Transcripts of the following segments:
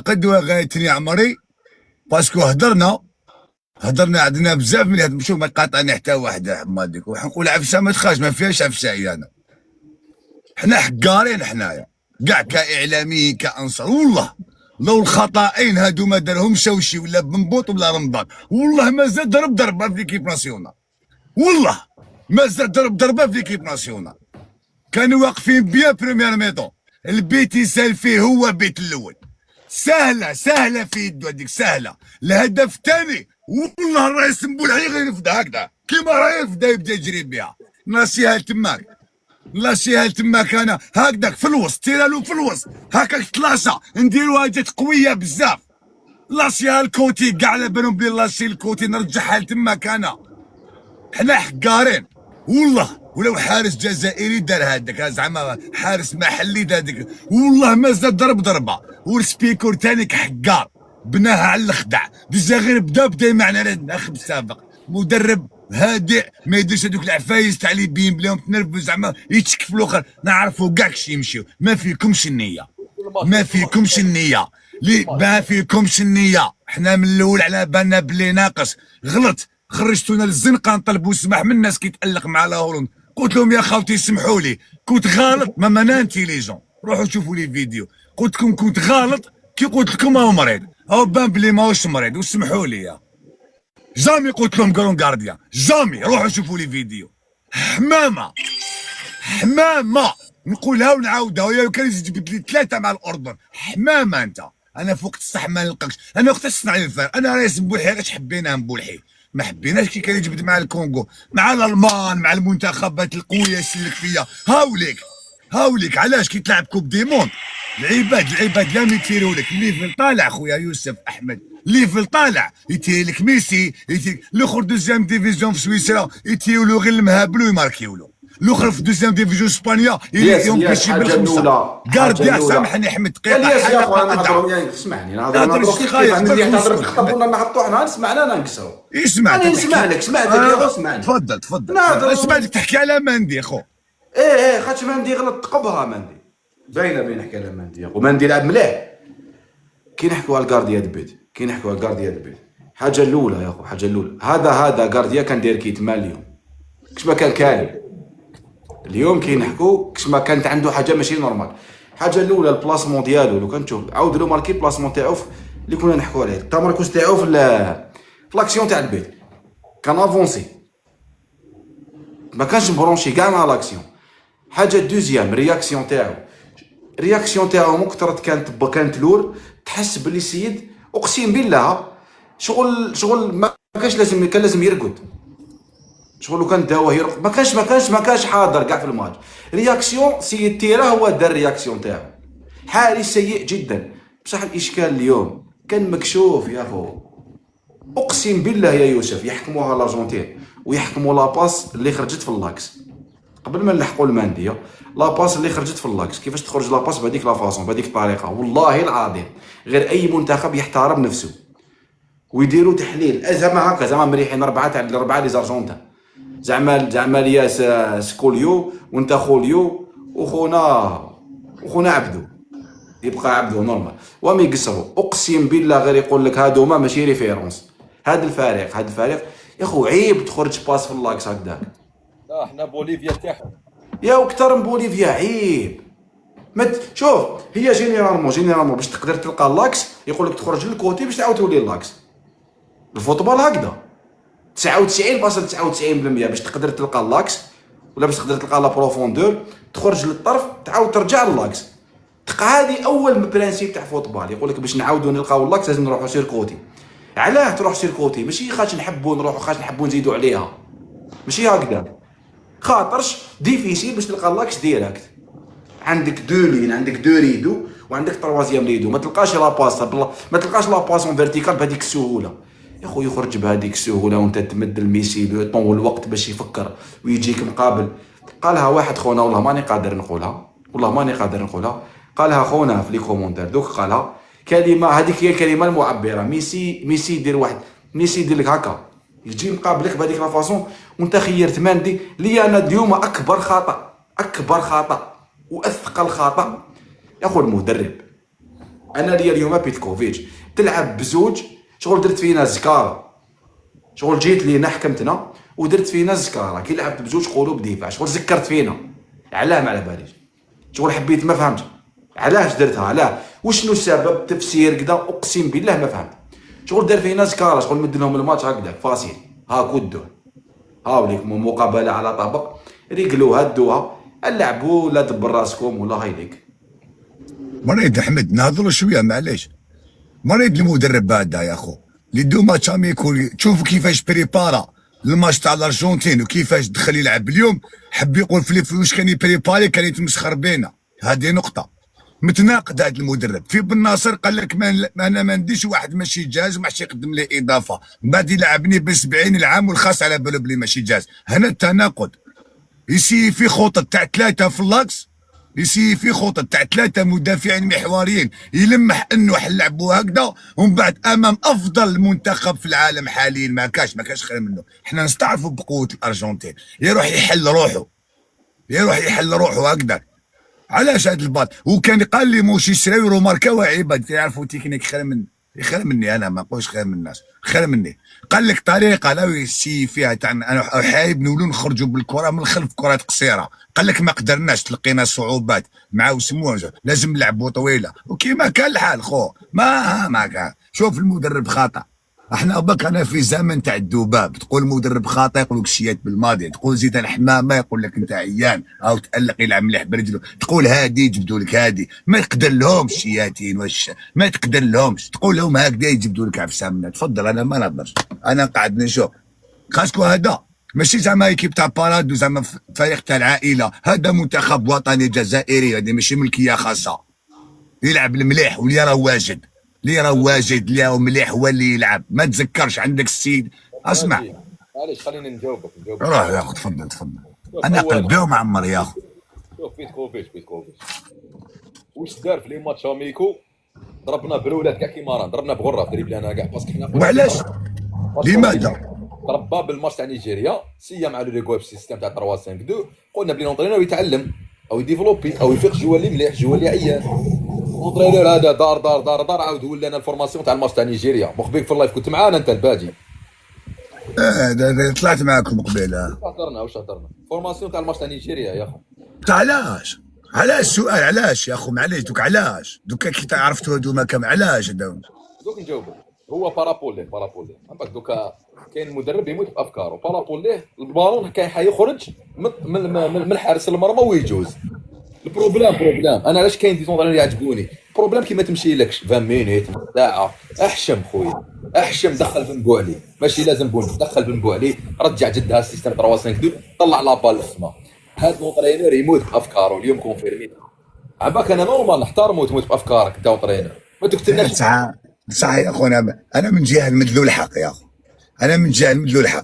قدوه غايتني عمري. باسكو هضرنا عندنا بزاف من هاد، شوف ما قاطعني حتى واحد حماديك، وحنقول عفسه ما تخاش، ما فيهاش عفسه انا. حنا حقارين حنايا كاع كاعلاميين كانصار، والله لو الخطائين هادو ما دارهم شوشي ولا بنبوط ولا رمضان، والله ما زاد ضرب ضربه في ليكيب ناسيونال، والله ما زاد ضرب ضربه في ليكيب ناسيونال. كانوا واقفين بيا بريمير ميطون، البيت يسال فيه هو بيت الاول، سهله في يدو هذيك سهله. الهدف الثاني والله الرئيس مبولعي غير يفدا هكذا كيما راه يفدا يبدا يجري بها. ناسيها تماك، ناسيها تماك، انا هكذاك في الوسط تيرالو في الوسط هكاك تلاشا نديروها جات قويه بزاف. لاسيها الكوتي كاع على بالهم بلي لاسي الكوتي نرجعها لتماك انا. حنا حقارين والله، ولو حارس جزائري دار هذاك زعما حارس محلي دار هذاك، والله ما زاد ضرب ضربه. والسبيكور تاني حقار بناها على الخدع، ديجا غير بدا معنا الناخب السابق مدرب هادئ، ما يديرش هذوك العفايس تاع اللي بين بليهم تنرفز زعما يتشك في الاخر. نعرفوا كاع كش يمشيو، ما فيكمش النيه، ما فيكمش النيه، ما فيكمش النيه. حنا من الاول على بالنا بلي ناقص، غلط خرجتونا للزنقه نطلبوا السماح من الناس كيتالق مع لا هولند. قلت لهم يا خاوتي سمحوا لي كنت غلط، ما انا انتيليجون، روحوا شوفوا لي فيديو. قلت لكم كنت غلط كي قلت لكم هو مريض، هو بان بلي ماهوش مريض وسمحوا لي. جامي قلت لهم كرون غارديان، جامي، روحوا شوفوا لي فيديو. حمامه حمامه، نقولها ونعاودها، ويا كان يجبد لي ثلاثه مع الاردن. حمامه انت، انا فوق الصح ما نلقاكش، انا وقت تصنع لي الفار. انا رئيس مبولحي علاش حبينا مبولحي، ما حبيناش كي كان يجبد مع الكونغو مع الالمان مع المنتخبات القويه يسلك فيا. هاوليك علاش كي تلعب كوب دي موند العباد لا يتيروا لك الليفل طالع. خويا يوسف احمد الليفل طالع، يتير لك ميسي، يتير الاخر دوزيام ديفيزيون في سويسرا يتيروا له غير المهابلو يماركيو له، الاخر في دوزيام ديفيزيون اسبانيا يمشي بالخمسه. كارديا سامحني احمد دقيقه. الياس يا اخويا نهضروا، يعني اسمعني نهضروا كيف عندي نهضر نخطبوا ولا نحطوا حنا نسمعنا انا نكسروا. اسمع سمعتك يا خو اسمعني. تفضل سمعتك تحكي على مندي خو. ايه خاطش مندي غلط تقبها مندي باينه بين نحكي على مندي، ومندي لعب مليح. كي نحكوا على الكارديا دبيت، حاجه الاولى يا خو، حاجه الاولى هذا كارديا كان داير كي 8 اليوم كش ما كان كالي. اليوم كي نحكوا كش ما كانت عنده حاجه ماشي نورمال. حاجه الاولى البلاسمون ديالو، لو كان تشوف عاود له ماركي البلاسمون تاعو اللي كنا نحكوا عليه، التمركز تاعو في لاكسيون تاع البيت كان افونسي، ما كانش مبرونشي كاع مع لاكسيون. حاجه دوزيام رياكسيون تاعو مكثرت كانت لور، تحس باللي السيد اقسم بالله شغل ما كانش كان لازم يرقد. شغل كان داوه يرقد، ما كانش حاضر كاع في الماتش. رياكسيون سيد تيرا هو دار رياكسيون تاعو، حالي سيء جدا. بصح الاشكال اليوم كان مكشوف يا خو، اقسم بالله يا يوسف يحكموها الارجنتين ويحكموا لاباس اللي خرجت في اللاكس قبل ما نلحقوا المانديه. لاباس اللي خرجت في اللاكس كيفاش تخرج لاباس بهذيك لافاسون بهذيك الطريقه، والله العظيم غير اي منتخب يحترم نفسه ويديروا تحليل زعما هكا، زعما مريحين 4 تاع ال4 لي زارجونتان، زعما الياس سكوليو وانت خوليو وخونا عبدو يبقى عبدو نورمال وما يقصروا. اقسم بالله غير يقول لك هادو ما ماشي ريفيرونس. هاد الفريق يا خو عيب تخرج باس في اللاكس هكذاك. لا احنا بوليفيا تاعهم يا وكثر من بوليفيا عيب. شوف هي جينيرالمون باش تقدر تلقى اللاكس يقول لك تخرج للكوتي باش تعاود تولي اللاكس. الفوتبول هكذا 99.99% باش تقدر تلقى اللاكس ولا باش تقدر تلقى لا بروفوندور تخرج للطرف تعاود ترجع لللاكس. هذه اول برانسيب تاع فوتبال، يقول لك باش نعاودو نلقاو اللاكس لازم نروحو سيركوتي. علاه تروح سيركوتي؟ ماشي خاطش نحبو نروحو، خاطش نحبو نزيدو عليها، ماشي هكذا. خاطرش ديفيسيل باش تلقى اللاكس ديريكت. عندك دو لين، عندك دو ريدو وعندك تروازيام ريدو، ما تلقاش لاباس فيرتيكال بهذيك السهوله. يا خويا يخرج بهذيك السهوله وانت تمد الميسي طول الوقت باش يفكر ويجيك مقابل. قالها واحد خونا والله ماني قادر نقولها، قالها خونا في لي كومونتير دوك، قالها كلمه هذيك هي الكلمه المعبره. ميسي يدير واحد، ميسي يدير لك هكا يجي مقابلك بهذيك لافاسون وانت خيرت ماندي. لي انا اليوم اكبر خطا واثقل خطا يا خو المدرب. انا ليا اليوم بيتكوفيتش تلعب بزوج، شغل درت فينا زكاره، شغل جيت لينا حكمتنا ودرت فينا زكاره كي لعبت بزوج قلوب دفاع، شغل ذكرت فينا. علاه ما على باليش، شغل حبيت ما فهمتش علاش درتها، علاه وشنو السبب، تفسير كذا اقسم بالله ما فهمت. شغل دار فينا زكاره، شغل مد لهم الماتش هكذاك فاصيل، ها كدوه ها وليكم مقابله على طبق ريقلوها دوها، لعبوا ولا دبر راسكم ولا هايليك. مريض احمد نهضروا شويه معليش. مريض المدرب هذا يا خو اللي دو ماتش اميكو، تشوفوا كيفاش بريبارا الماتش تاع الارجنتين وكيفاش دخل يلعب اليوم، حب يقول في واش كان يبريباري، كان يتمسخر بينا. هذه نقطه متناقض. هذا المدرب في بن ناصر قال لك انا ما نديش واحد ماشي جاهز وما حش يقدم لي اضافه، من بعد يلعبني ب 70 العام والخاص على بالو بلي ماشي جاهز. هنا التناقض. يسي في خطط تاع 3 في اللاكس، يسي في خطط تاع 3 مدافعين محوريين، يلمح انه حنلعبوا هكذا، ومن بعد امام افضل منتخب في العالم حاليا ما كاش خير منه. احنا نستعرفوا بقوه الارجنتين، يروح يحل روحه هكذا. علاش هذا الباط؟ وكان قال لي موشي شراوي روماركا وعيبه يعرفوا تكنيك خير مني، انا ما نقولش خير من الناس، خير مني. قال لك طريقه لا يسي فيها تاع انا حايب نولوا نخرجوا بالكره من الخلف كرات قصيره. قال لك ما قدرناش، تلقينا صعوبات مع وسموه، لازم نلعبوا طويله، وكيما كان الحال خو ما كان. شوف المدرب خاطئ. احنا بك انا في زمن تاع الذباب، تقول مدرب خاطئ يقول لك شيات بالماضي، تقول زيد الحمامه يقول لك انت عيان او تالق يلعب مليح برجله، تقول هادي يجبدوا لك هادي، ما يقدر لهمش شياتين واش ما تقدر لهمش، تقول لهم هكذا يجبدوا لك عفسه. تفضل انا ما نهضرش، انا قاعد نشوف. خاصكو هذا ماشي زعما ايكيب تاع باراد وزعما فريق تاع العائله، هذا منتخب وطني جزائري، هذه ماشي ملكيه خاصه. يلعب المليح واللي راه واجد، اللي راه مليح هو اللي يلعب. ما تذكرش عندك السيد. اسمع معليش خليني نجاوبك. روح يا اخو، تفضل. انا قلبي معمر يا اخو. شوف بيتكوفيتش واش دار في لي ماتش اميكو؟ ضربنا بالولاد كاع كيما راه، ضربنا بغرة دريب انا كاع باسكو حنا وعلاش؟ لماذا؟ ضربا بالماتش تاع نيجيريا سيا مع لو ريغوب سيستيم تاع 3 5 2، قلنا بلي لونطرينور يتعلم او يديفلوبي او يفيق جوا اللي مليح جوا اللي عيان. لونطرينور هذا دار عاود ولانا الفورماسيون تاع الماتش تاع نيجيريا. مخبيك في اللايف كنت معانا انت الباجي. طلعت معاكم قبيله. هضرنا فورماسيون تاع الماتش تاع نيجيريا يا اخو. علاش السؤال؟ علاش يا اخو معليش دوك؟ علاش دوكا كي عرفتوا هذوما كم؟ علاش دوك نجاوبك. هو بارابوليه عندك دوكا كاين المدرب يموت بافكاره. بارابوليه البالون كان حيخرج من حارس المرمى ويجوز. البروبلام انا علاش كاين دي زونطرينور يعجبوني؟ بروبلام كي ما تمشيلكش 20 مينيت ساعه، احشم خويا، دخل بن بوعلي، ماشي لازم دخل بن بوعلي، رجع جدها السيستم 3 5 2، طلع لابال للسما. هذا لونطرينور يموت بافكاره اليوم كونفيرمي. عباك انا نورمال نحترمه تموت بافكارك انت لونطرينور، ما تقتلناش. صح يا اخو. انا من جهه نمدلو الحق يا اخو،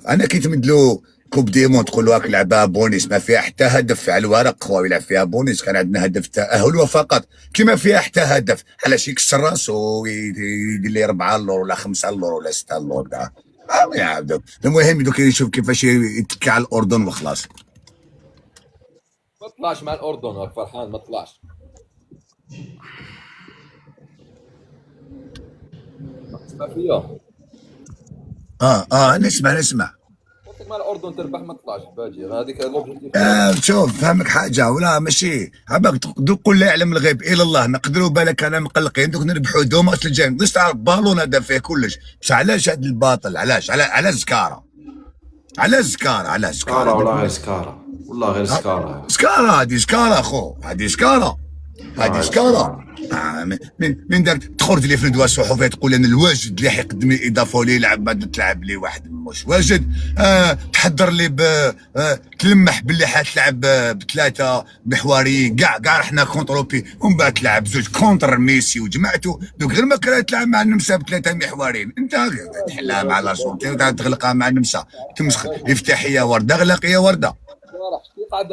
انا كي تمدلو كوب ديمون تقول واك لعبها بونيس ما فيها حتى هدف على الورق، خو يلعب فيها بونيس، كان عندنا هدف تاهل وفقط، كيما فيها حتى هدف. علاش يكسر راسو ويدير لي 4 لور ولا 5 لور ولا 6 لور تاع يعاودوا. المهم دوك يشوف كيفاش يتكي على الاردن وخلاص. ما طلعش مع الاردن فرحان، ما طلعش. اسمع فيا. نسمع. قلت مع الاردن تربح ما طلعش باجي هذيك لوبجيكتيف. شوف فهمك حاجه ولا ماشي عباك دوك قول لا يعلم الغيب الا الله. نقدروا بالك انا مقلقين دوك نربحوا دومات الجاي، ما تعرف بالون هذا فيه كلش. بصح علاش هذا الباطل؟ علاش على زكاره؟ على زكاره والله غير زكاره، والله غير زكاره. هذه زكاره اخو، هذه زكاره. من داك تخرج لي في ندوه صحفيه تقول انا الواجد اللي حيقدم لي اضافه لي يلعب ما تلعب لي واحد مش واجد. تحضر لي تلمح باللي حتلعب ب3 محوريين كاع رحنا كونتروبي، ومن بعد تلعب 2 كونتر ميسي وجماعته. دوك غير ما كره تلعب مع النمسا ب3 محوريين، انت تحلها مع الارجنتين وتعاد تغلقها مع النمسا. تمسخ افتحيه ورده، اغلقيه ورده.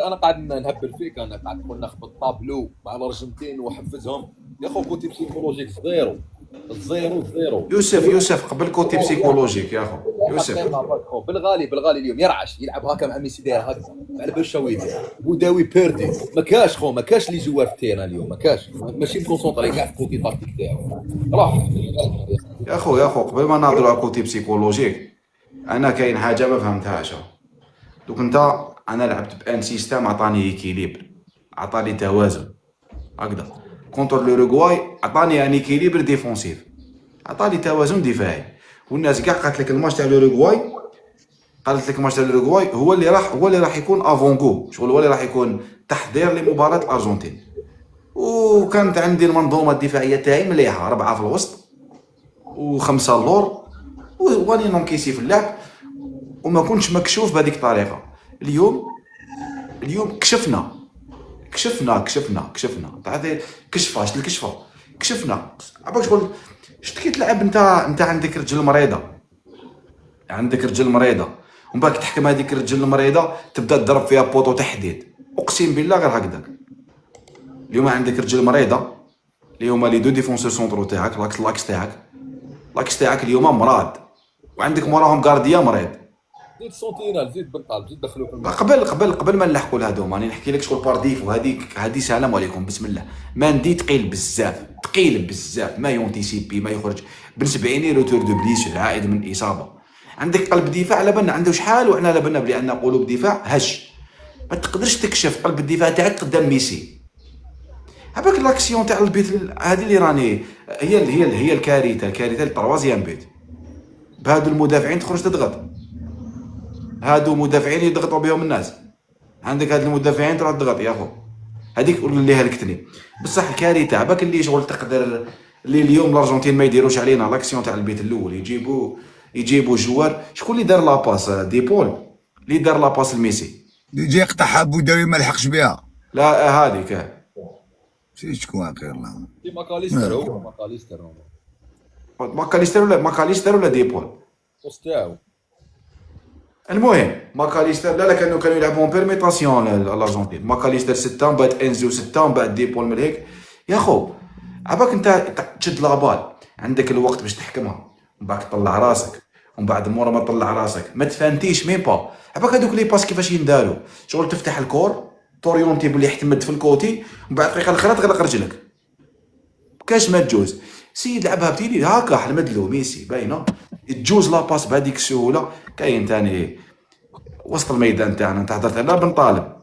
انا قاعد نهبل فيك، انا قاعد نقول ناخذ الطابلو مع الارجنتين وحفزهم يا خو. كوتي بسيكولوجيك زيرو. يوسف قبل كوتي بسيكولوجيك يا خو. يوسف. بالغالي بالغالي اليوم يرعش يلعب هكا مع ميسي داير هكا على باش هو يدير بوداوي بيردي ما كاش خو ما كاش اللي جوار في التيران اليوم ما كاش ماشي مكونسونطري كاع في الكوتي تاكتيك تاعو راح يا خو قبل ما نهضروا على كوتي بسيكولوجيك، انا كاين حاجه ما فهمتهاش. دوك انت انا لعبت بان سيستم عطاني ايكيليبر، عطاني توازن هكذا. كونتر لوروغواي عطاني ان ايكيليبر ديفونسيف، عطاني توازن دفاعي. والناس كاع قالت لك الماتش تاع لوروغواي، قالت لك الماتش تاع لوروغواي هو اللي راح يكون افونغو، شغل هو اللي راح يكون تحضير لمباراه الارجنتين. وكانت عندي المنظومه الدفاعيه تاعي مليحه، 4 في الوسط و5 اللور، واني ننكيسي في اللعب، وما كنتش مكشوف بهذيك الطريقه. اليوم كشفنا تعرف كشفه، شت الكشفه كشفنا. عباك شغل شت كي تلعب انت عندك رجل مريضه، ومن بعد تحكم هذيك الرجل المريضه تبدا تضرب فيها بوطو تحديد. اقسم بالله غير هكذاك. اليوم عندك رجل مريضه اللي هما لي دو ديفونسور سونترو تاعك، لاكس تاعك اليوم مراد، وعندك موراهم غارديا مريض. زيد سونتينال زيد بالقلب زيد دخلوا في الملعب. قبل ما نلحقوا لهادو راني نحكي لك شغل بارديف. وهذه سلام عليكم بسم الله. ماندي ثقيل بزاف ما يونتيسيبي ما يخرج. بن سبعيني روتور دو بليسور عائد من اصابه. عندك قلب دفاع على بالنا عنده شحال، وحنا على بالنا بلي عندنا قلوب دفاع هش. ما تقدرش تكشف قلب الدفاع تاعك قدام ميسي. هباك لاكسيون تاع البيت هذه اللي راني هي الكارثه الطروازيام بيت. بهادو المدافعين تخرج تضغط، هادو مدافعين يضغطوا بهم الناس. عندك هاد المدافعين تروح تضغط يا خو. هذيك اللي هلكتني بصح الكارثه. عباك اللي شغل تقدر اللي اليوم الارجنتين ما يديروش علينا لاكسيون تاع البيت الاول، يجيبوا جوار. شكون اللي دار لاباس؟ ديبول اللي دار لاباس لميسي، اللي جا يقطعها بوداوي ما لحقش بها. لا هذيك نسيت شكون غير الله. ماكاليستر هو ماكاليستر ولا ديبول تاعو. المهم ماكاليستر لا كانوا يلعبون بيرميتاسيون الارجنتين. ماكاليستر 6 من بعد انزو 6 من بعد ديبول من هيك. يا خو عباك انت تشد لابال عندك الوقت باش تحكمها، من بعد تطلع راسك، ومن بعد مورا ما تطلع راسك ما تفانتيش ميم با. عباك هذوك لي باس كيفاش ينداروا، شغل تفتح الكور توريونتي بلي يحتمد في الكوتي، ومن بعد الدقيقه الاخرى تغلق رجلك كاش ما تجوز. سيد لعبها بتيلي هاكا حلمدلو ميسي باينه تجوز لاباس بهذيك السهوله. كاين ثاني وسط الميدان تاعنا انت هضرت على بن طالب،